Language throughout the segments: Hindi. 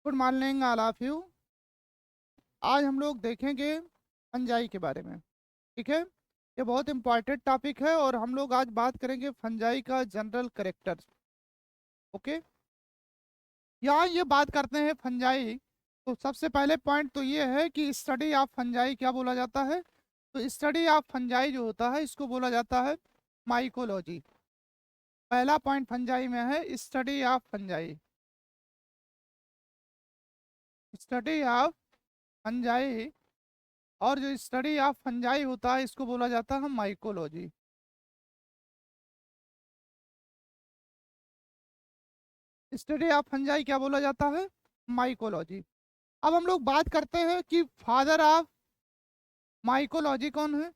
Good morning all of you. आज हम लोग देखेंगे फंजाई के बारे में। ठीक है, ये बहुत इंपॉर्टेंट टॉपिक है और हम लोग आज बात करेंगे फंजाई का जनरल कैरेक्टर। ओके, यहाँ ये बात करते हैं फंजाई। तो सबसे पहले पॉइंट तो ये है कि स्टडी ऑफ फंजाई क्या बोला जाता है। तो स्टडी ऑफ फंजाई जो होता है इसको बोला जाता है माइकोलॉजी। पहला पॉइंट फंजाई में है study of fungi. Study of fungi, और जो स्टडी ऑफ फंजाई होता है इसको बोला जाता है माइकोलॉजी। स्टडी ऑफ फंजाई क्या बोला जाता है? माइकोलॉजी। अब हम लोग बात करते हैं कि फादर ऑफ माइकोलॉजी कौन है।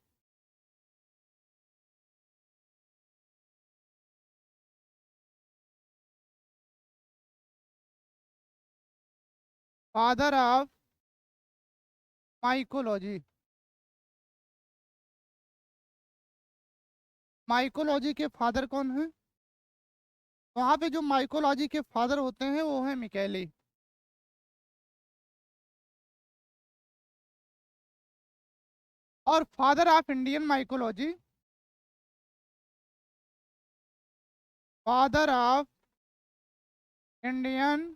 फादर ऑफ माइकोलॉजी, माइकोलॉजी के फादर कौन है? वहाँ पे जो माइकोलॉजी के फादर होते हैं वो है मिकेली। और father of Indian mycology, father of Indian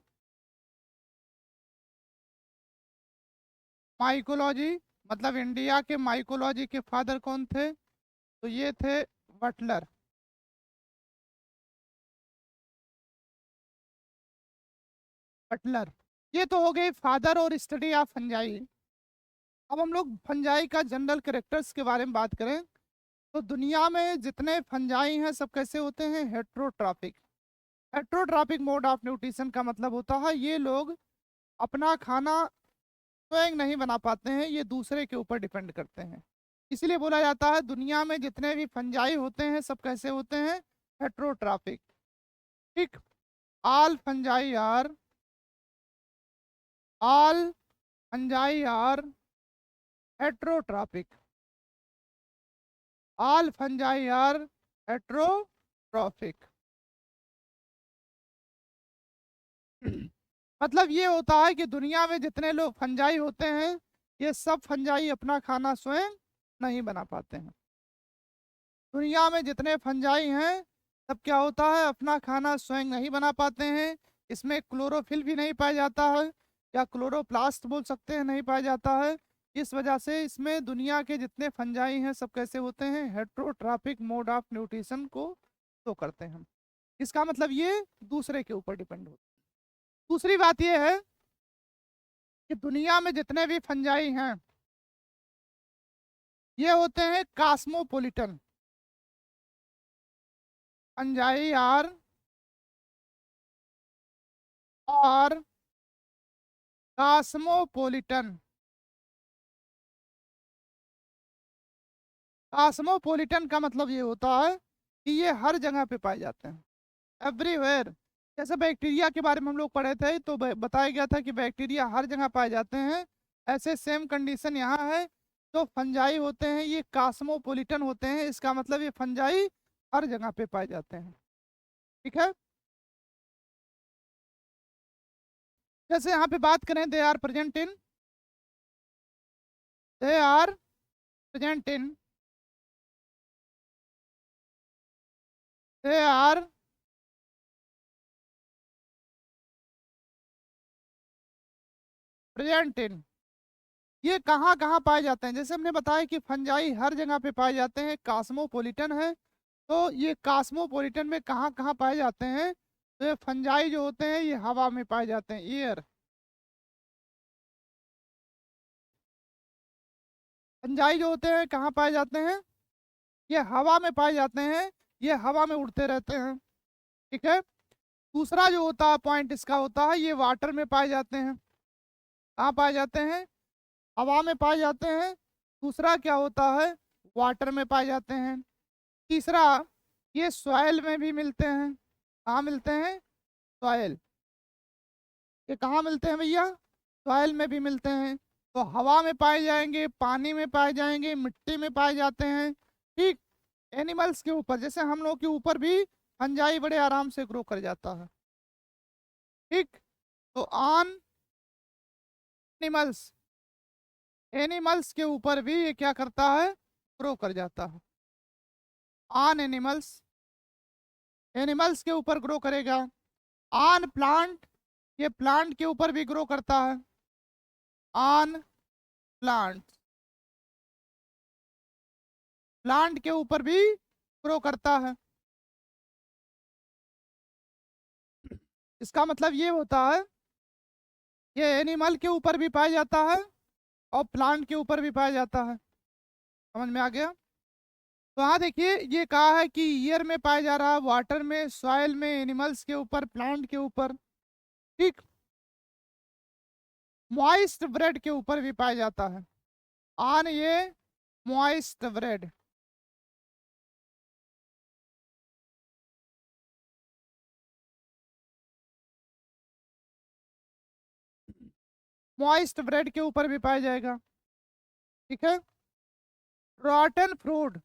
mycology, मतलब इंडिया के माइकोलॉजी के फादर कौन थे? तो ये थे बटलर। बटलर, ये तो हो गए फादर और स्टडी ऑफ फंजाई। अब हम लोग फंजाई का जनरल कैरेक्टर्स के बारे में बात करें तो दुनिया में जितने फंजाई हैं सब कैसे होते हैं? Heterotrophic. Heterotrophic mode of nutrition का मतलब होता है ये लोग अपना खाना स्वयं नहीं बना पाते हैं, ये दूसरे के ऊपर डिपेंड करते हैं। इसलिए बोला जाता है दुनिया में जितने भी फंजाई होते हैं सब कैसे होते हैं? हेट्रोट्रॉपिक। ठीक, all fungi are, all fungi are heterotrophic, all fungi are heterotrophic. मतलब ये होता है कि दुनिया में जितने लोग फंजाई होते हैं ये सब फंजाई अपना खाना स्वयं नहीं बना पाते हैं। दुनिया में जितने फंजाई हैं सब क्या होता है? अपना खाना स्वयं नहीं बना पाते हैं। इसमें क्लोरोफिल भी नहीं पाया जाता है, या क्लोरोप्लास्ट बोल सकते हैं, नहीं पाया जाता है। इस वजह से इसमें दुनिया के जितने फंजाई हैं सब कैसे होते हैं? हेट्रोट्रॉपिक मोड ऑफ न्यूट्रिशन को शो करते हैं। इसका मतलब ये दूसरे के ऊपर डिपेंड होता है। दूसरी बात यह है कि दुनिया में जितने भी फंजाई हैं ये होते हैं कास्मोपोलिटन। फंजाई आर और कास्मोपोलिटन। कास्मोपोलिटन का मतलब ये होता है कि ये हर जगह पे पाए जाते हैं, एवरीवेयर। जैसे बैक्टीरिया के बारे में हम लोग पढ़े थे तो बताया गया था कि बैक्टीरिया हर जगह पाए जाते हैं। ऐसे सेम कंडीशन यहाँ है। जो फंजाई होते हैं ये कास्मोपोलिटन होते हैं, इसका मतलब ये फंजाई हर जगह पे पाए जाते हैं। ठीक है, जैसे यहाँ पे बात करें they are present in, they are present in, they are present in, ये कहाँ कहाँ पाए जाते हैं? जैसे हमने बताया कि फंजाई हर जगह पे पाए जाते हैं, कास्मोपोलिटन है। तो ये कास्मोपोलिटन में कहाँ कहाँ पाए जाते हैं? तो ये फंजाई जो होते हैं ये हवा में पाए जाते हैं, एयर। फंजाई जो होते हैं कहाँ पाए जाते हैं? ये हवा में पाए जाते हैं, ये हवा में उड़ते रहते हैं। ठीक है, दूसरा जो होता है पॉइंट इसका होता है ये वाटर में पाए जाते हैं। कहाँ पाए जाते हैं? हवा में पाए जाते हैं। दूसरा क्या होता है? वाटर में पाए जाते हैं। तीसरा, ये सॉइल में भी मिलते हैं। कहाँ मिलते हैं? सॉइल। ये कहाँ मिलते हैं भैया? सॉइल में भी मिलते हैं। तो हवा में पाए जाएंगे, पानी में पाए जाएंगे, मिट्टी में पाए जाते हैं। ठीक, एनिमल्स के ऊपर जैसे हम लोग के ऊपर भी फंजाई बड़े आराम से ग्रो कर जाता है। ठीक, तो ऑन एनिमल्स, एनिमल्स के ऊपर भी ये क्या करता है, ग्रो कर जाता है। ऑन एनिमल्स, एनिमल्स के ऊपर ग्रो करेगा। ऑन प्लांट, ये प्लांट के ऊपर भी ग्रो करता है। ऑन प्लांट, प्लांट के ऊपर भी ग्रो करता है। इसका मतलब ये होता है, ये एनिमल के ऊपर भी पाया जाता है और प्लांट के ऊपर भी पाया जाता है। समझ में आ गया? तो हाँ देखिए, ये कहा है कि ईयर में पाया जा रहा है, वाटर में, सॉइल में, एनिमल्स के ऊपर, प्लांट के ऊपर। ठीक। मॉइस्ट ब्रेड के ऊपर भी पाया जाता है। ऑन ये मॉइस्ट ब्रेड, मॉइस्ट ब्रेड के ऊपर भी पाया जाएगा। ठीक है। रॉटन फ्रूट,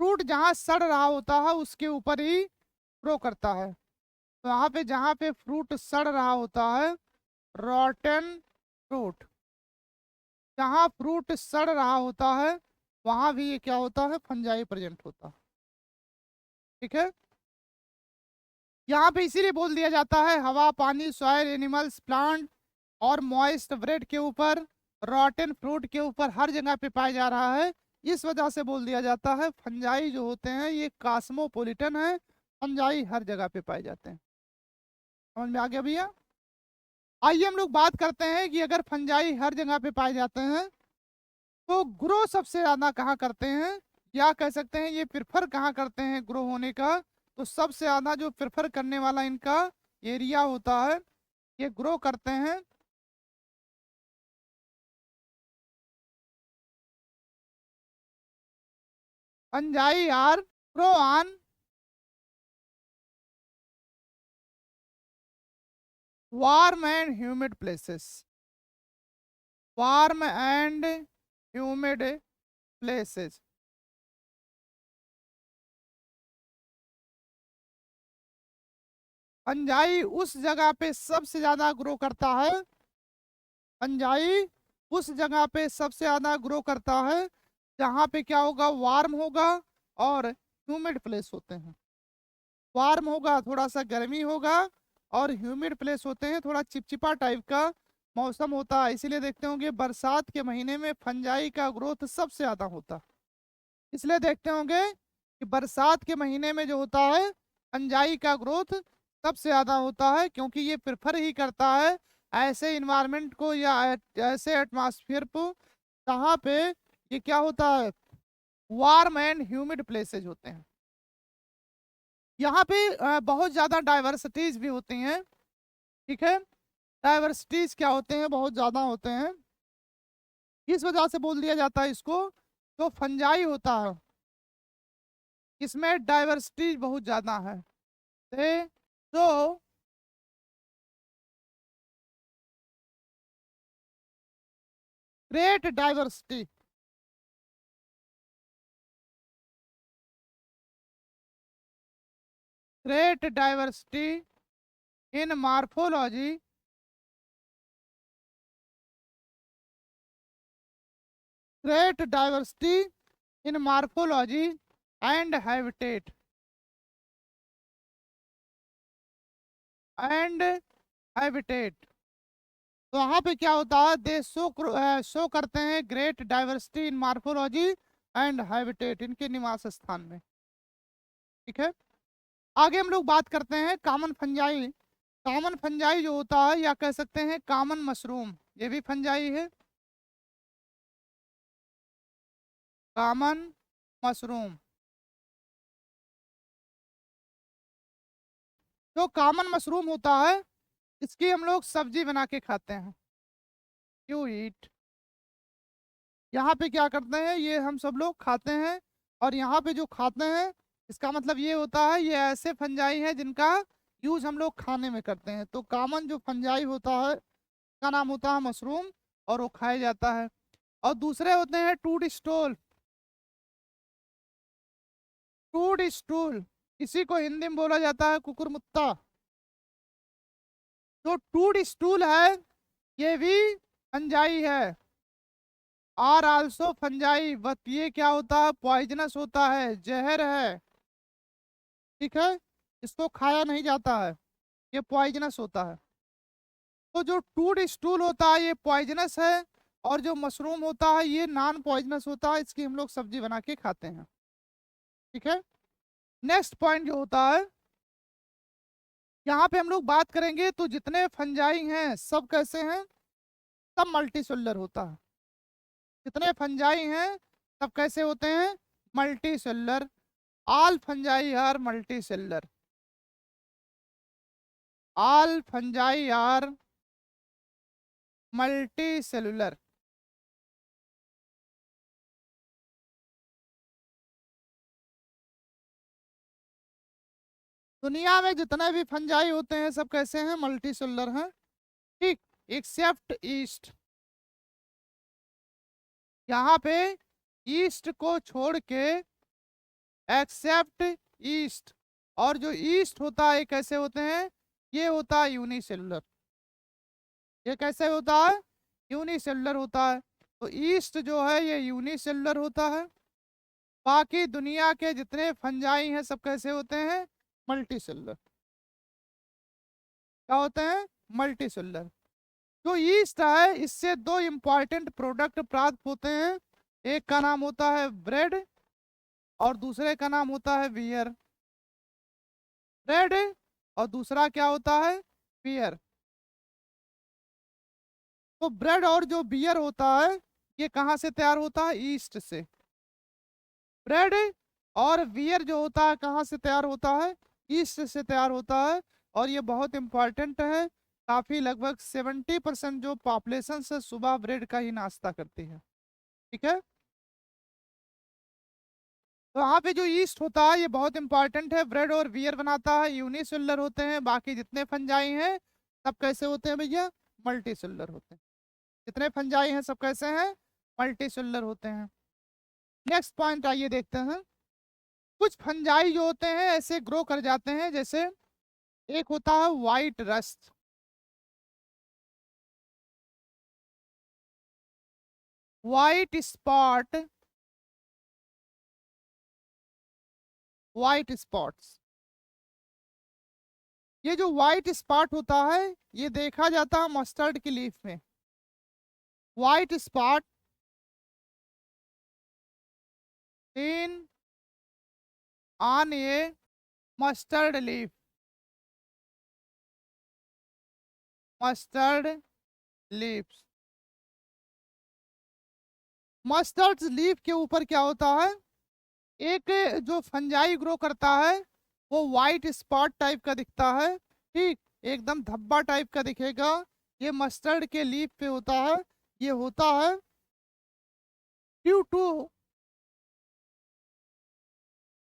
फ्रूट जहाँ सड़ रहा होता है उसके ऊपर ही ग्रो करता है। तो यहाँ पे जहाँ पे फ्रूट सड़ रहा होता है, रॉटन फ्रूट, जहाँ फ्रूट सड़ रहा होता है वहाँ भी ये क्या होता है, फंजाई प्रेजेंट होता है। ठीक है। यहाँ पे इसीलिए बोल दिया जाता है हवा, पानी, सॉइल, एनिमल्स, प्लांट और मॉइस्ट ब्रेड के ऊपर, रॉटन फ्रूट के ऊपर, हर जगह पे पाया जा रहा है। इस वजह से बोल दिया जाता है फंजाई जो होते हैं ये कॉस्मोपॉलिटन है, फंजाई हर जगह पे पाए जाते हैं। समझ में आ गया भैया? आइए हम लोग बात करते हैं कि अगर फंजाई हर जगह पे पाए जाते हैं तो ग्रो सबसे ज्यादा कहाँ करते हैं, या कह सकते हैं ये प्रिफर कहाँ करते हैं ग्रो होने का। तो सबसे ज्यादा जो प्रिफर करने वाला इनका एरिया होता है, ये ग्रो करते हैं fungi are grow on warm and humid places, warm and humid places. Fungi उस जगह पे सबसे ज्यादा ग्रो करता है, फंजाई उस जगह पे सबसे ज्यादा ग्रो करता है जहाँ पे क्या होगा, वार्म होगा और ह्यूमिड प्लेस होते हैं। वार्म होगा, थोड़ा सा गर्मी होगा, और ह्यूमिड प्लेस होते हैं, थोड़ा चिपचिपा टाइप का मौसम होता है। इसीलिए देखते होंगे बरसात के महीने में फंजाई का ग्रोथ सबसे ज्यादा होता है। इसलिए देखते होंगे कि बरसात के महीने में जो होता है फंजाई का ग्रोथ सबसे ज्यादा होता है, क्योंकि ये प्रेफर ही करता है ऐसे इन्वायरमेंट को या ऐसे एटमॉस्फेयर को जहाँ पे ये क्या होता है, वार्म एंड ह्यूमिड प्लेसेज होते हैं। यहाँ पे बहुत ज़्यादा डाइवर्सिटीज भी होती हैं। ठीक है। डाइवर्सिटीज क्या होते हैं, बहुत ज़्यादा होते हैं। इस वजह से बोल दिया जाता है इसको, जो फंजाई होता है इसमें डाइवर्सिटी बहुत ज़्यादा है। तो great diversity, great diversity in morphology, great diversity in morphology and habitat, and habitat। तो यहाँ पे क्या होता है, दे शो करते हैं great diversity in morphology and habitat, इनके निवास स्थान में। ठीक है। आगे हम लोग बात करते हैं कॉमन फंजाई। कॉमन फंजाई जो होता है, या कह सकते हैं कॉमन मशरूम, ये भी फंजाई है। कॉमन मशरूम, जो कॉमन मशरूम होता है इसकी हम लोग सब्जी बना के खाते हैं। यू ईट, यहाँ पे क्या करते हैं, ये हम सब लोग खाते हैं। और यहाँ पे जो खाते हैं इसका मतलब ये होता है ये ऐसे फंजाई हैं जिनका यूज हम लोग खाने में करते हैं। तो कॉमन जो फंजाई होता है उसका नाम होता है मशरूम, और वो खाया जाता है। और दूसरे होते हैं टूड स्टूल, टूड स्टूल, इसी को हिंदी में बोला जाता है कुकुरमुत्ता। जो टूड स्टूल है ये भी फंजाई है, आर आल्सो फंजाई, बट ये क्या होता है, पॉइजनस होता है, जहर है। ठीक है, इसको खाया नहीं जाता है, ये पॉइजनस होता है। तो जो टूड स्टूल होता है ये पॉइजनस है, और जो मशरूम होता है ये नॉन पॉइजनस होता है, इसकी हम लोग सब्जी बना के खाते हैं। ठीक है, नेक्स्ट पॉइंट जो होता है, यहाँ पे हम लोग बात करेंगे तो जितने फंजाई हैं सब कैसे हैं, सब मल्टी सेलुलर होता है। जितने फंजाई हैं सब कैसे होते हैं, multicellular. All fungi are multicellular, all fungi are multicellular. दुनिया में जितने भी फंजाई होते हैं सब कैसे हैं, मल्टी सेलुलर हैं। ठीक, एक्सेप्ट ईस्ट, यहाँ पे ईस्ट को छोड़ के, एक्सेप्ट ईस्ट, और जो ईस्ट होता है ये कैसे होते हैं, ये होता है यूनिसेलुलर। ये कैसे होता है, यूनिसेलुलर होता है। तो ईस्ट जो है ये यूनिसेलुलर होता है। बाकी दुनिया के जितने फंजाई हैं सब कैसे होते हैं, मल्टीसेलुलर। क्या होते हैं, मल्टीसेलुलर। जो ईस्ट है इससे दो इंपॉर्टेंट प्रोडक्ट प्राप्त होते हैं, एक का नाम होता है ब्रेड और दूसरे का नाम होता है बियर। ब्रेड और दूसरा क्या होता है, बियर। तो ब्रेड और जो बियर होता है ये कहाँ से तैयार होता है, ईस्ट से। ब्रेड और बियर जो होता है कहाँ से तैयार होता है, ईस्ट से तैयार होता है। और ये बहुत इंपॉर्टेंट है, काफी लगभग 70% जो पॉपुलेशन से सुबह ब्रेड का ही नाश्ता करती है। ठीक है, तो यहाँ पे जो ईस्ट होता है ये बहुत इंपॉर्टेंट है, ब्रेड और बियर बनाता है, यूनिसेलुलर होते हैं। बाकी जितने फंजाई हैं सब कैसे होते हैं भैया, मल्टी सेलुलर होते हैं। जितने फंजाई हैं सब कैसे हैं, मल्टी सेलुलर होते हैं। नेक्स्ट पॉइंट आइए देखते हैं। कुछ फंजाई जो होते हैं ऐसे ग्रो कर जाते हैं, जैसे एक होता है white rust, white spot, white spots. ये जो वाइट स्पॉट होता है ये देखा जाता है मस्टर्ड की लीफ में। White spot in on A mustard leaf, mustard leaves. Mustard leaf के ऊपर क्या होता है, एक जो फंजाई ग्रो करता है वो वाइट स्पॉट टाइप का दिखता है। ठीक, एकदम धब्बा टाइप का दिखेगा, ये मस्टर्ड के लीफ पे होता है। ये होता है ड्यू टू,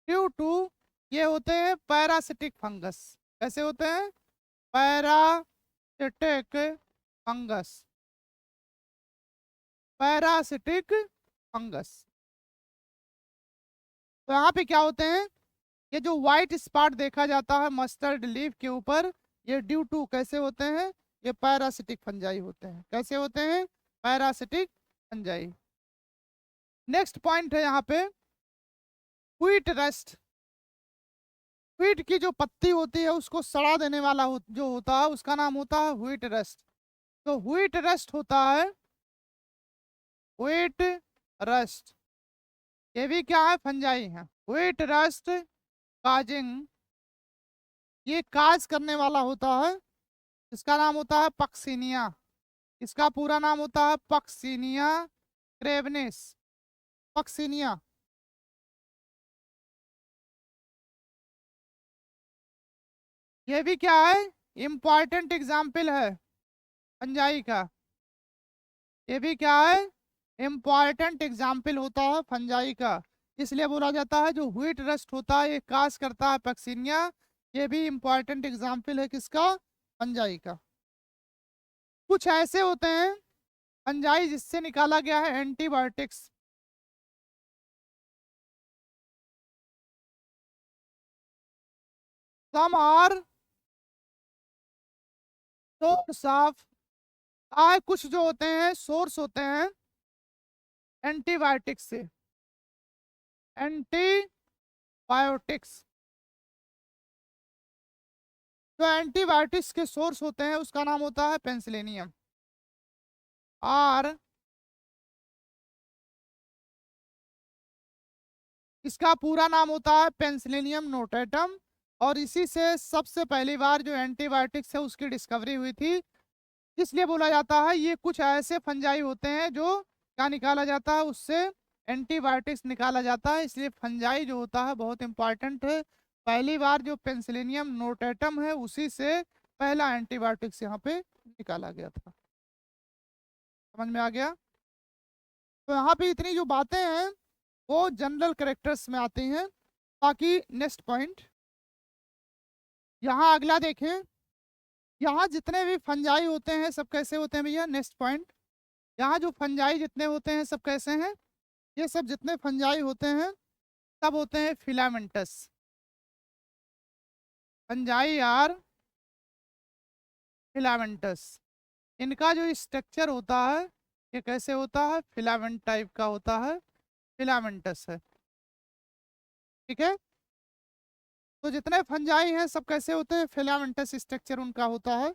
ड्यू टू, ये होते हैं पैरासिटिक फंगस। कैसे होते हैं, पैरासिटिक फंगस, पैरासिटिक फंगस। तो यहाँ पे क्या होते हैं, ये जो व्हाइट स्पॉट देखा जाता है मस्टर्ड लीफ के ऊपर, ये ड्यू टू कैसे होते हैं, ये पैरासिटिक फंजाई होते हैं। कैसे होते हैं, पैरासिटिक फंजाई। नेक्स्ट पॉइंट है यहाँ पे व्हीट रस्ट। व्हीट की जो पत्ती होती है उसको सड़ा देने वाला जो होता है उसका नाम होता है व्हीट रस्ट। तो व्हीट रस्ट होता है, व्हीट रस्ट, ये भी क्या है, फंजाई है। व्हीट रस्ट काजिंग, ये काज करने वाला होता है, इसका नाम होता है पक्सिनिया। इसका पूरा नाम होता है पक्सिनिया क्रेवनेस, पक्सिनिया। ये भी क्या है, इंपॉर्टेंट एग्जाम्पल है फंजाई का। ये भी क्या है, इंपॉर्टेंट एग्जाम्पल होता है फंजाई का। इसलिए बोला जाता है जो व्हीट रस्ट होता है ये काज करता है पक्सिनिया। ये भी इंपॉर्टेंट एग्जाम्पल है किसका, फंजाई का। कुछ ऐसे होते हैं फंजाई जिससे निकाला गया है antibiotics. Some are source of कुछ जो होते हैं सोर्स होते हैं एंटीबायोटिक्स से, एंटीबायोटिक्स, जो एंटीबायोटिक्स के सोर्स होते हैं उसका नाम होता है पेंसिलिनियम। और इसका पूरा नाम होता है पेंसिलिनियम नोटेटम। और इसी से सबसे पहली बार जो एंटीबायोटिक्स है उसकी डिस्कवरी हुई थी। इसलिए बोला जाता है ये कुछ ऐसे फंजाई होते हैं जो क्या निकाला जाता है, उससे एंटीबायोटिक्स निकाला जाता है। इसलिए फंजाई जो होता है बहुत इंपॉर्टेंट है। पहली बार जो पेंसिलिनियम नोटेटम है उसी से पहला एंटीबायोटिक्स यहाँ पे निकाला गया था। समझ में आ गया? तो यहाँ पे इतनी जो बातें हैं वो जनरल कैरेक्टर्स में आती हैं। बाकी नेक्स्ट पॉइंट, यहाँ अगला देखें। यहाँ जितने भी फंजाई होते हैं सब कैसे होते हैं भैया? नेक्स्ट पॉइंट, यहाँ जो फंजाई जितने होते हैं सब कैसे हैं? ये सब जितने फंजाई होते हैं सब होते हैं फिलामेंटस। Fungi are filamentous. इनका जो स्ट्रक्चर होता है ये कैसे होता है? फिलामेंट टाइप का होता है, फिलामेंटस है। ठीक है, तो जितने फंजाई हैं सब कैसे होते हैं? फिलामेंटस स्ट्रक्चर उनका होता है।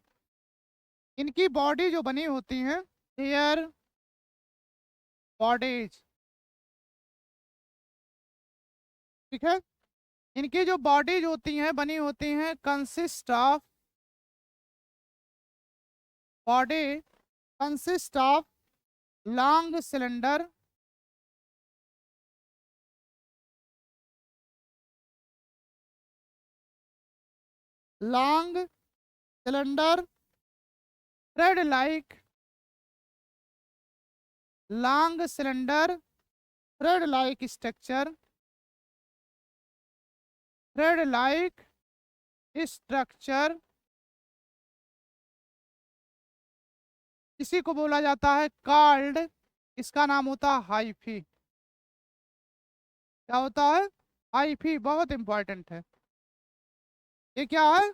इनकी बॉडी जो बनी होती है, हेयर बॉडीज, ठीक है, इनकी जो बॉडीज होती हैं बनी होती हैं consist of, body consist of long cylinder, long cylinder thread like, long cylinder thread like structure, thread like structure. इसी को बोला जाता है कॉल्ड, इसका नाम होता है हाइफी। क्या होता है? हाइफी। बहुत इंपॉर्टेंट है ये। क्या है?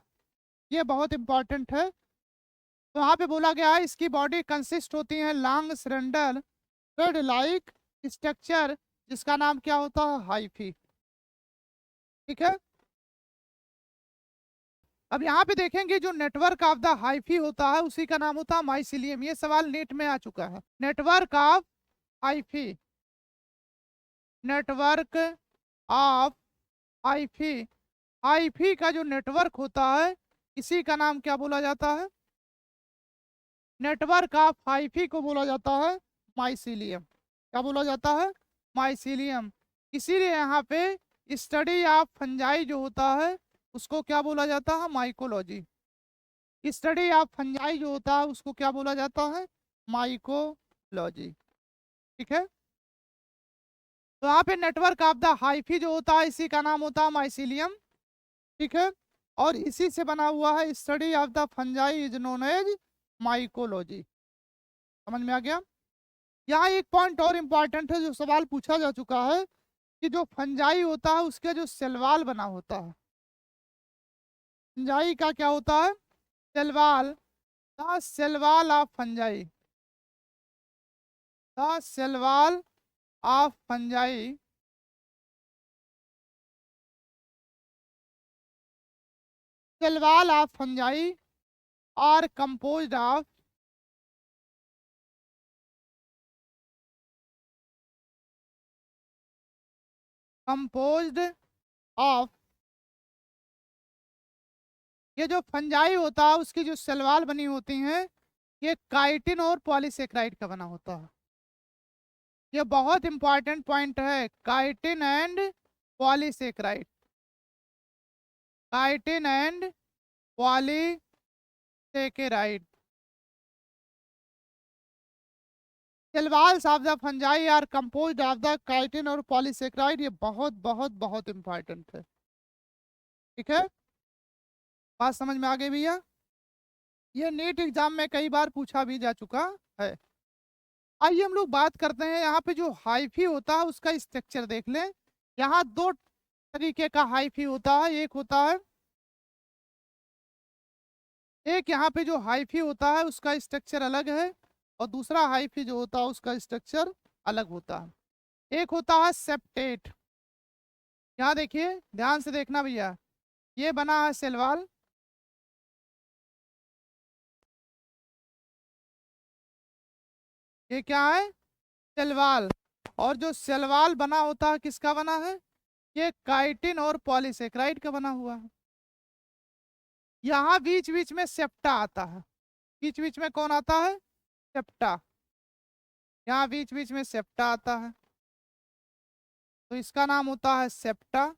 ये बहुत इंपॉर्टेंट है। तो यहाँ पे बोला गया है इसकी बॉडी कंसिस्ट होती है long cylinder thread like structure, जिसका नाम क्या होता है? हाइफी। ठीक है, अब यहाँ पे देखेंगे जो नेटवर्क ऑफ द हाइफी होता है उसी का नाम होता है माइसिलियम। ये सवाल नेट में आ चुका है। Network of hyphae, network of hyphae, hyphae का जो नेटवर्क होता है इसी का नाम क्या बोला जाता है? नेटवर्क ऑफ हाइफी को बोला जाता है माइसिलियम। क्या बोला जाता है? माइसिलियम। इसीलिए यहाँ पे स्टडी ऑफ फंजाई जो होता है उसको क्या बोला जाता है? माइकोलॉजी। स्टडी ऑफ फंजाई जो होता है उसको क्या बोला जाता है? माइकोलॉजी। ठीक है, तो यहाँ पे नेटवर्क ऑफ द हाइफी जो होता है इसी का नाम होता है माइसिलियम। ठीक है, और इसी से बना हुआ है study of the fungi is known as mycology. समझ में आ गया? यहाँ एक पॉइंट और इम्पॉर्टेंट है जो सवाल पूछा जा चुका है कि जो फंजाई होता है उसका जो सेलवाल बना होता है, फंजाई का क्या होता है? Cell wall. The cell wall of fungi, the cell wall of fungi cell wall of fungi are composed of, composed of, ये जो फंजाई होता है उसकी जो सेलवाल बनी होती हैं ये काइटिन और पॉलीसेक्राइड का बना होता है। ये बहुत इंपॉर्टेंट पॉइंट है, chitin and polysaccharide, chitin and polysaccharide. Cell walls of the fungi are composed of the chitin और पॉलीसेक्राइड। ये बहुत बहुत बहुत इंपॉर्टेंट है। ठीक है, बात समझ में आ गई भैया? ये नीट एग्जाम में कई बार पूछा भी जा चुका है। आइए हम लोग बात करते हैं यहाँ पे जो हाइफी होता है उसका स्ट्रक्चर देख लें। यहाँ दो तरीके का हाइफी होता है, एक होता है एक यहाँ पे जो हाइफी होता है उसका स्ट्रक्चर अलग है, और दूसरा हाइफी जो होता है उसका स्ट्रक्चर अलग होता है। एक होता है सेप्टेट। यहाँ देखिए, ध्यान से देखना भैया, ये बना है सेलवाल, ये क्या है, सेलवाल। और जो सेलवाल बना होता है किसका बना है, ये काइटिन और पॉलीसेकेराइड का बना हुआ है। यहाँ बीच बीच में सेप्टा आता है, बीच बीच में कौन आता है, सेप्टा। यहाँ बीच बीच में सेप्टा आता है, तो इसका नाम होता है सेप्टा।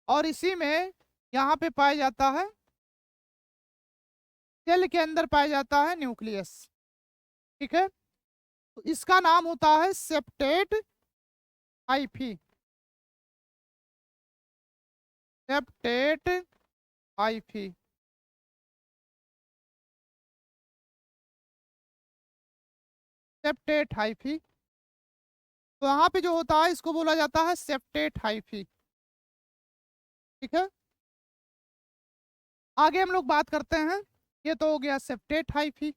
और इसी में यहाँ पे पाया जाता है, सेल के अंदर पाया जाता है न्यूक्लियस। ठीक है, तो इसका नाम होता है septate hyphae, septate hyphae. Septate hyphae, तो यहाँ पे जो होता है इसको बोला जाता है सेप्टेट हाइफी। ठीक है, आगे हम लोग बात करते हैं, ये तो हो गया सेप्टेट हाइफी।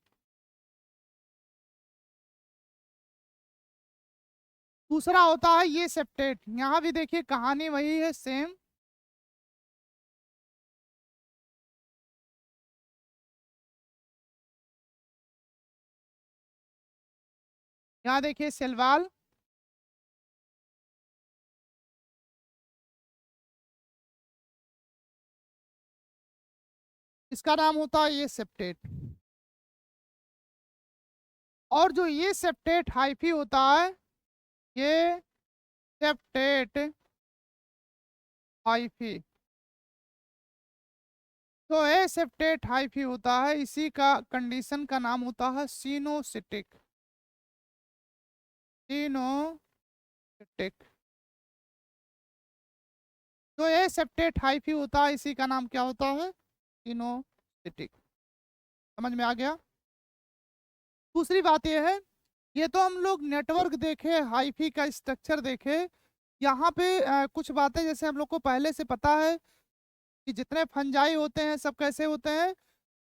दूसरा होता है ये सेप्टेट, यहाँ भी देखिए कहानी वही है सेम। यहाँ देखिए सेलवाल, इसका नाम होता है ये सेप्टेट। और जो ये सेप्टेट हाइफी होता है, ये सेप्टेट हाइफी, तो ये सेप्टेट हाइफी होता है, इसी का कंडीशन का नाम होता है सिनोसिटिक, सिनोसिटिक। तो ये सेप्टेट हाइफी होता है, इसी का नाम क्या होता है, सिनोसिटिक। समझ में आ गया। दूसरी बात यह है, ये तो हम लोग नेटवर्क देखे, हाइफी का स्ट्रक्चर देखे। यहाँ पे कुछ बातें जैसे हम लोग को पहले से पता है कि जितने फंजाई होते हैं सब कैसे होते हैं,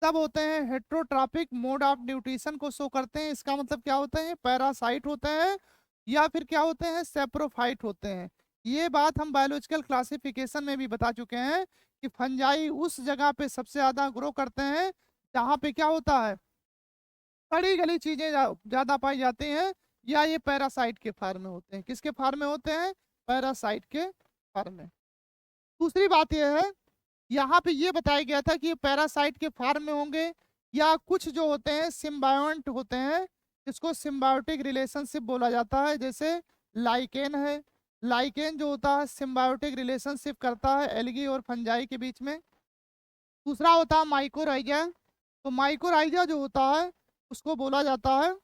सब होते हैं हेट्रोट्रॉपिक मोड ऑफ न्यूट्रिशन को शो करते हैं। इसका मतलब क्या होते हैं, पैरासाइट होते हैं या फिर क्या होते हैं, सेप्रोफाइट होते हैं। ये बात हम बायोलॉजिकल क्लासिफिकेशन में भी बता चुके हैं कि फंजाई उस जगह पे सबसे ज्यादा ग्रो करते हैं जहाँ पे क्या होता है, सड़ी गली चीजें ज्यादा पाई जाती हैं, या ये पैरासाइट के फार्म में होते हैं। किसके फार्म में होते हैं, पैरासाइट के फार्म में। दूसरी बात यह है, यहाँ पे ये बताया गया था कि ये पैरासाइट के फार्म में होंगे, या कुछ जो होते हैं सिम्बायोंट होते हैं, जिसको सिम्बायोटिक रिलेशनशिप बोला जाता है। जैसे लाइकेन है, लाइकेन जो होता है सिम्बायोटिक रिलेशनशिप करता है एल्गी और फंजाई के बीच में। दूसरा होता है माइकोराइजा, तो माइकोराइजा जो होता है उसको बोला जाता है,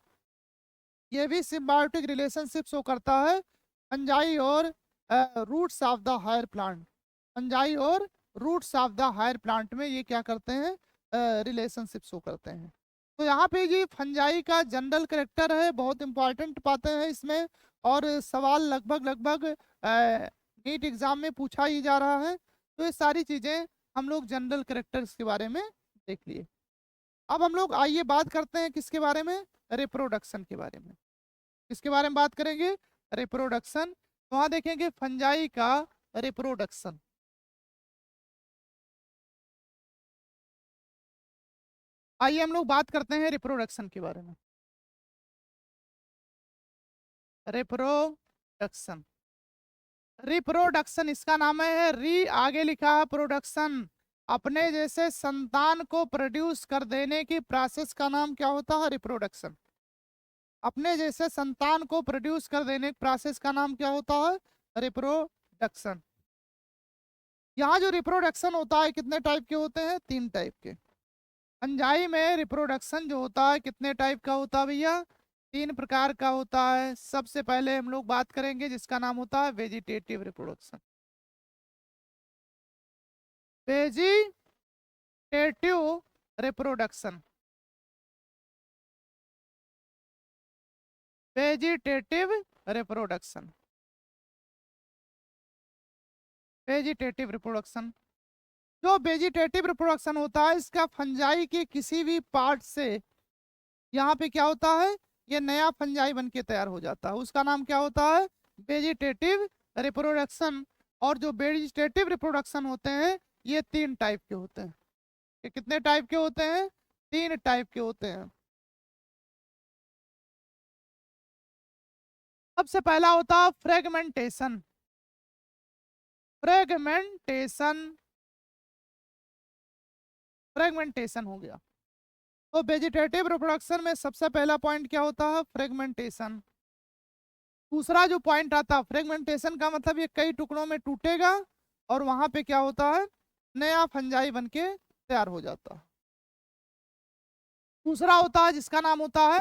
ये भी सिम्बायोटिक रिलेशनशिप शो करता है फंजाई और roots of the higher plant. Fungi और roots of the higher plant में ये क्या करते हैं, रिलेशनशिप शो करते हैं। तो यहाँ पे ये फंजाई का जनरल करेक्टर है, बहुत इंपॉर्टेंट बातें हैं इसमें, और सवाल लगभग लगभग नीट एग्जाम में पूछा ही जा रहा है। तो ये सारी चीजें हम लोग जनरल करेक्टर्स के बारे में देख लिए। अब हम लोग आइए बात करते हैं किसके बारे में, रिप्रोडक्शन के बारे में। किसके बारे में बात करेंगे, रिप्रोडक्शन। तो वहां देखेंगे फंजाई का रिप्रोडक्शन। आइए हम लोग बात करते हैं रिप्रोडक्शन के बारे में। रिप्रोडक्शन, रिप्रोडक्शन इसका नाम है, री आगे लिखा है प्रोडक्शन। अपने जैसे संतान को प्रोड्यूस कर देने की प्रोसेस का नाम क्या होता है, रिप्रोडक्शन। अपने जैसे संतान को प्रोड्यूस कर देने की प्रोसेस का नाम क्या होता है, रिप्रोडक्शन। यहाँ जो रिप्रोडक्शन होता है कितने टाइप के होते हैं, 3 टाइप के। फंजाई में रिप्रोडक्शन जो होता है कितने टाइप का होता है भैया, 3 प्रकार का होता है। सबसे पहले हम लोग बात करेंगे जिसका नाम होता है vegetative reproduction. Vegetative reproduction, vegetative reproduction, vegetative reproduction. जो वेजिटेटिव रिप्रोडक्शन होता है इसका फंजाई के किसी भी पार्ट से यहाँ पे क्या होता है, ये नया फंजाई बन के तैयार हो जाता है, उसका नाम क्या होता है, वेजिटेटिव रिप्रोडक्शन। और जो वेजिटेटिव रिप्रोडक्शन होते हैं ये 3 टाइप के होते हैं। ये कितने टाइप के होते हैं, 3 टाइप के होते हैं। सबसे पहला होता है फ्रेगमेंटेशन। फ्रेगमेंटेशन, फ्रेगमेंटेशन हो गया। तो वेजिटेटिव रिप्रोडक्शन में सबसे पहला पॉइंट क्या होता है, फ्रेगमेंटेशन। दूसरा जो पॉइंट आता है, फ्रेगमेंटेशन का मतलब ये कई टुकड़ों में टूटेगा और वहां पे क्या होता है, नया फंजाई बन के तैयार हो जाता है। दूसरा होता है जिसका नाम होता है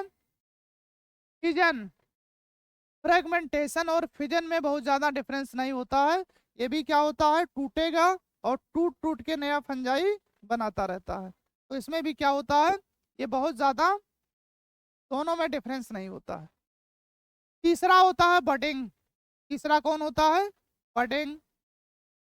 फिजन। फ्रेगमेंटेशन और फिजन में बहुत ज्यादा डिफरेंस नहीं होता है, ये भी क्या होता है, टूटेगा और टूट टूट के नया फंजाई बनाता रहता है। तो इसमें भी क्या होता है, ये बहुत ज्यादा दोनों में डिफरेंस नहीं होता है। तीसरा होता है बडिंग। तीसरा कौन होता है, बडिंग।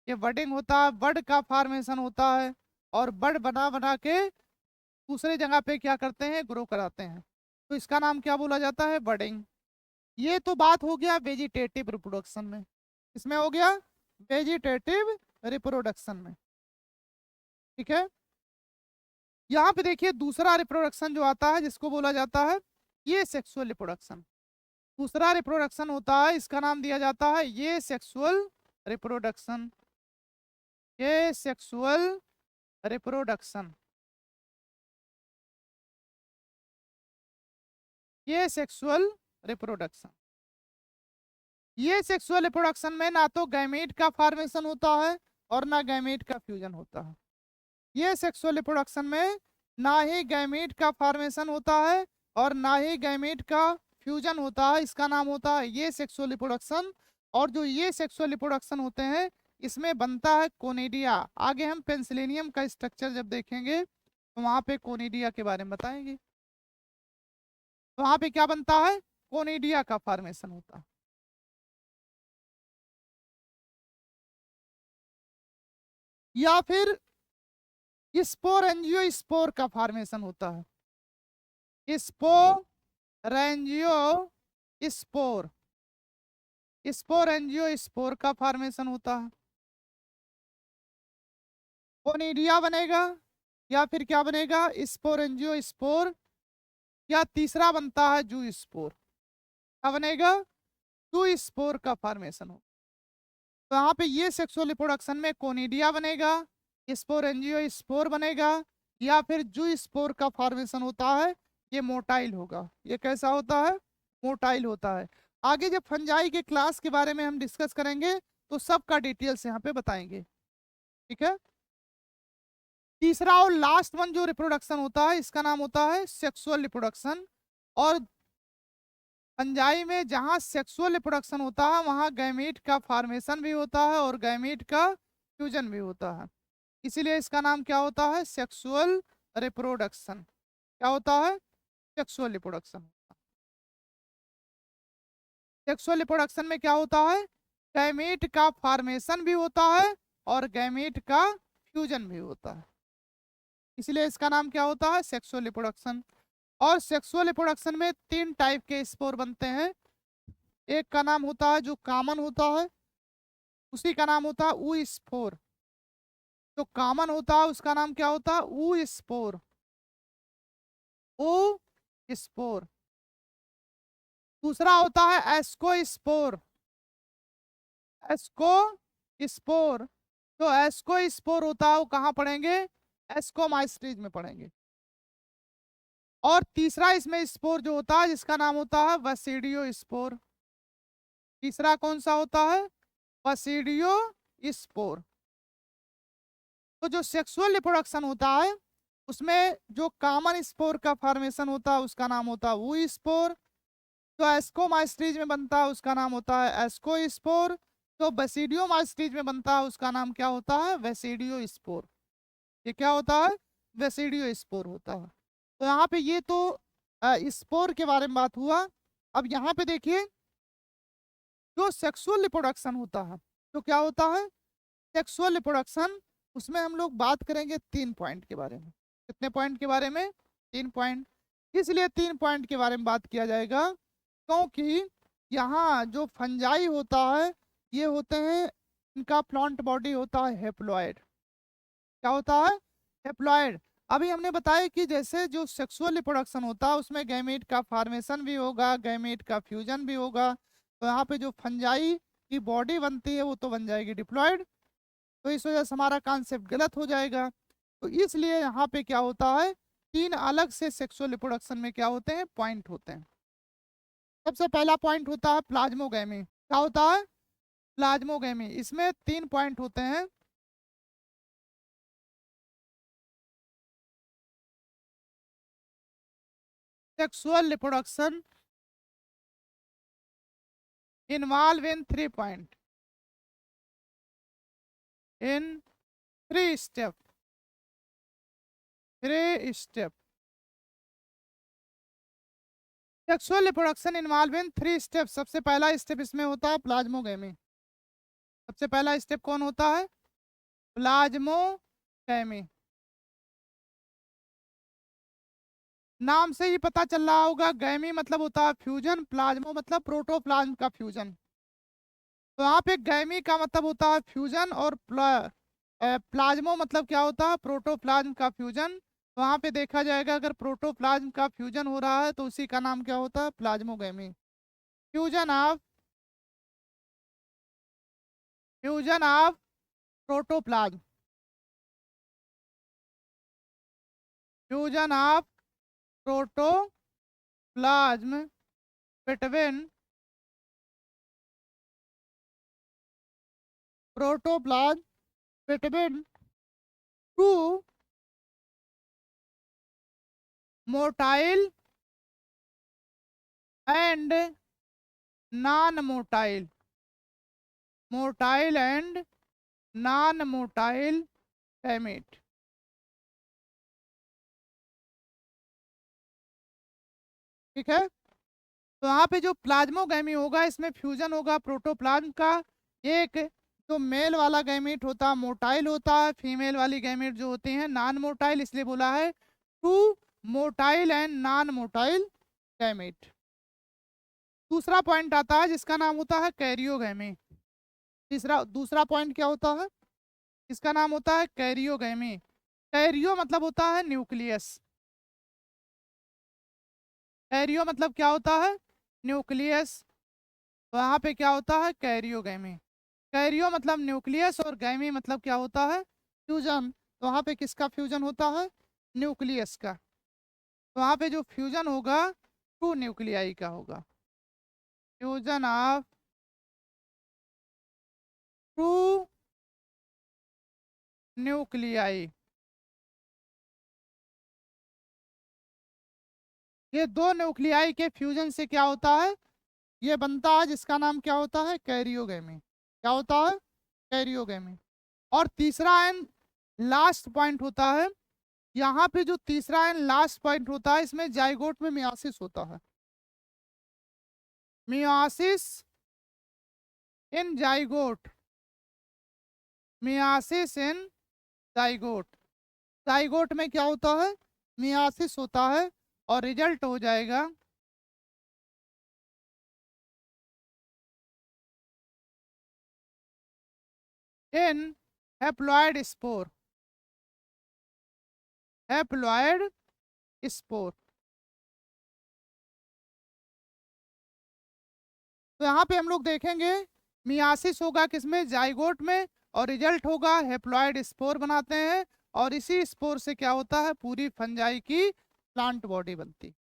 ये बडिंग होता है, बड का फॉर्मेशन होता है और बड बना बना के दूसरे जगह पे क्या करते हैं, ग्रो कराते हैं, तो इसका नाम क्या बोला जाता है, बडिंग। ये तो बात हो गया वेजिटेटिव रिप्रोडक्शन में। इसमें हो गया वेजिटेटिव रिप्रोडक्शन में, ठीक है। यहाँ पे देखिए दूसरा रिप्रोडक्शन जो आता है जिसको बोला जाता है ये सेक्सुअल रिप्रोडक्शन। दूसरा रिप्रोडक्शन होता है, इसका नाम दिया जाता है ये सेक्सुअल रिप्रोडक्शन। ये सेक्सुअल रिप्रोडक्शन, ये सेक्सुअल रिप्रोडक्शन। ये सेक्सुअल रिप्रोडक्शन में ना तो गैमेट का फॉर्मेशन होता है और ना गैमेट का फ्यूजन होता है। ये सेक्सुअल रिप्रोडक्शन में ना ही गैमेट का फॉर्मेशन होता है और ना ही गैमेट का फ्यूजन होता है, इसका नाम होता है ये सेक्सुअल रिप्रोडक्शन। और जो ये सेक्सुअल रिप्रोडक्शन होते हैं इसमें बनता है कोनिडिया। आगे हम पेंसिलिनियम का स्ट्रक्चर जब देखेंगे तो वहां पे कोनिडिया के बारे में बताएंगे। तो वहां पे क्या बनता है, कोनिडिया का फॉर्मेशन होता है। या फिर स्पोर एंजियो स्पोर का फॉर्मेशन होता है। Sporangiospore, sporangiospore का फॉर्मेशन होता है। कोनिडिया बनेगा या फिर क्या बनेगा, स्पोर एंजियो स्पोर, या तीसरा बनता है जू स्पोर। क्या बनेगा, जू स्पोर का फॉर्मेशन हो। तो यहाँ पे ये सेक्सुअल रिप्रोडक्शन में कोनिडिया बनेगा, स्पोर एंजियो स्पोर बनेगा, या फिर जू स्पोर का फॉर्मेशन होता है, ये मोटाइल होगा। ये कैसा होता है, मोटाइल होता है। आगे जब फंजाई के क्लास के बारे में हम डिस्कस करेंगे तो सबका डिटेल्स यहाँ पे बताएंगे, ठीक है। तीसरा और लास्ट वन जो रिप्रोडक्शन होता है इसका नाम होता है सेक्सुअल रिप्रोडक्शन। और फंजाई में जहां सेक्सुअल रिप्रोडक्शन होता है वहां गैमीट का फॉर्मेशन भी होता है और गैमीट का फ्यूजन भी होता है, इसीलिए इसका नाम क्या होता है, सेक्सुअल रिप्रोडक्शन। क्या होता है, सेक्सुअल रिप्रोडक्शन। सेक्सुअल रिप्रोडक्शन में क्या होता है, गैमीट का फॉर्मेशन भी होता है और गैमीट का फ्यूजन भी होता है, इसलिए इसका नाम क्या होता है, सेक्सुअल रिप्रोडक्शन। और सेक्सुअल रिप्रोडक्शन में 3 टाइप के स्पोर बनते हैं। एक का नाम होता है जो कॉमन होता है, उसी का नाम होता है ऊ स्पोर। जो कॉमन होता है उसका नाम क्या होता है, ऊ स्पोर, ऊ स्पोर। दूसरा होता है एस्को स्पोर, एस्को स्पोर। तो एस्को स्पोर होता है वो कहाँ पढ़ेंगे, एस्कोमाइस्ट्रीज में पढ़ेंगे। और तीसरा इसमें स्पोर जो होता है जिसका नाम होता है बसीडियो स्पोर। तीसरा कौन सा होता है, बसीडियो स्पोर। तो जो सेक्सुअल रिप्रोडक्शन होता है उसमें जो कॉमन स्पोर का फॉर्मेशन होता है उसका नाम होता है वो स्पोर। जो एस्कोमाइस्ट्रीज में बनता है उसका नाम होता है एस्को स्पोर। जो बेसिडियोमाइस्ट्रीज में बनता है उसका नाम क्या होता है, बेसिडियो स्पोर। ये क्या होता है, बेसिडियो स्पोर होता है। तो यहाँ पे ये तो स्पोर के बारे में बात हुआ। अब यहाँ पे देखिए जो सेक्सुअल रिप्रोडक्शन होता है, तो क्या होता है, सेक्सुअल रिप्रोडक्शन उसमें हम लोग बात करेंगे 3 पॉइंट के बारे में। कितने पॉइंट के बारे में? 3 पॉइंट। इसलिए 3 पॉइंट के बारे में बात किया जाएगा क्योंकि यहाँ जो फंजाई होता है ये होते हैं, इनका प्लांट बॉडी होता है हेप्लॉइड। क्या होता है? हेप्लॉइड। अभी हमने बताया कि जैसे जो सेक्सुअल रिप्रोडक्शन होता है उसमें गैमेट का फॉर्मेशन भी होगा, गैमेट का फ्यूजन भी होगा। तो यहाँ पे जो फंजाई की बॉडी बनती है वो तो बन जाएगी डिप्लॉइड। तो इस वजह से हमारा कॉन्सेप्ट गलत हो जाएगा। तो इसलिए यहाँ पे क्या होता है, 3 अलग से सेक्सुअल रिप्रोडक्शन में क्या होते हैं, पॉइंट होते हैं। सबसे पहला पॉइंट होता है प्लाज्मोगैमी। क्या होता है? प्लाज्मोगैमी। इसमें 3 पॉइंट होते हैं। Sexual reproduction involve in 3 point, in 3 step, 3 step। Sexual reproduction involve in 3 step. सबसे पहला स्टेप इसमें होता है प्लाज्मोगैमी। सबसे पहला स्टेप कौन होता है? प्लाज्मोगैमी। नाम से ही पता चल रहा होगा, गैमी मतलब होता है फ्यूजन, प्लाज्मो मतलब प्रोटोप्लाज्म का फ्यूजन। तो यहाँ पे गैमी का मतलब होता है फ्यूजन और प्लाज्मो मतलब क्या होता है, प्रोटोप्लाज्म का फ्यूजन। तो वहाँ पे देखा जाएगा अगर प्रोटोप्लाज्म का फ्यूजन हो रहा है तो उसी का नाम क्या होता है, plasmogamy. Fusion of protoplasm, fusion of protoplasm between protoplasm between 2 motile and non motile, motile and non motile gamete. ठीक है। तो यहाँ पे जो प्लाज्मोगैमी होगा इसमें फ्यूजन होगा प्रोटोप्लाज्म का। एक जो मेल वाला गैमेट होता है मोटाइल होता है, फीमेल वाली गैमेट जो होती हैं नॉन मोटाइल, इसलिए बोला है 2 motile and non motile gamete. दूसरा पॉइंट आता है जिसका नाम होता है कैरियोगैमी। दूसरा पॉइंट क्या होता है, इसका नाम होता है कैरियोगैमी। कैरियो मतलब होता है न्यूक्लियस। कैरियो मतलब क्या होता है, न्यूक्लियस। तो यहाँ पे क्या होता है, कैरियोगैमी। कैरियो मतलब न्यूक्लियस और गैमी मतलब क्या होता है, फ्यूजन। तो वहाँ पे किसका फ्यूजन होता है, न्यूक्लियस का। तो वहाँ पे जो फ्यूजन होगा 2 न्यूक्लियाई का होगा, फ्यूजन ऑफ 2 न्यूक्लियाई। ये 2 न्यूक्लियाई के फ्यूजन से क्या होता है, ये बनता है जिसका नाम क्या होता है, कैरियोगैमी। क्या होता है, कैरियोगैमी। और तीसरा एंड लास्ट पॉइंट होता है, यहाँ पे जो तीसरा एंड लास्ट पॉइंट होता है इसमें जाइगोट में मियासिस होता है। मियासिस इन जाइगोट, मियासिस इन जाइगोट। जाइगोट में क्या होता है, मियासिस होता है और रिजल्ट हो जाएगा इन हैप्लॉइड स्पोर, हैप्लॉइड स्पोर। तो यहाँ पे हम लोग देखेंगे मियासिस होगा किसमें, जाइगोट में, और रिजल्ट होगा हैप्लॉइड स्पोर बनाते हैं। और इसी स्पोर से क्या होता है, पूरी फंजाई की प्लांट बॉडी बनती,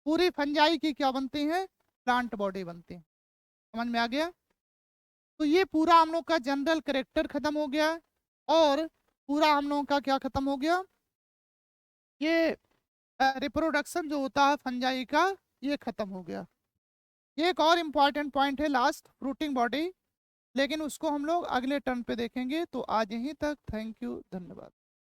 पूरी फंजाई की क्या बनती है, प्लांट बॉडी बनती है। समझ में आ गया? तो ये पूरा हम लोग का जनरल करेक्टर खत्म हो गया और पूरा हम लोगों का क्या खत्म हो गया, ये रिप्रोडक्शन जो होता है फंजाई का ये खत्म हो गया। ये एक और इम्पॉर्टेंट पॉइंट है लास्ट, फ्रूटिंग बॉडी, लेकिन उसको हम लोग अगले टर्न पे देखेंगे। तो आज यहीं तक, थैंक यू, धन्यवाद।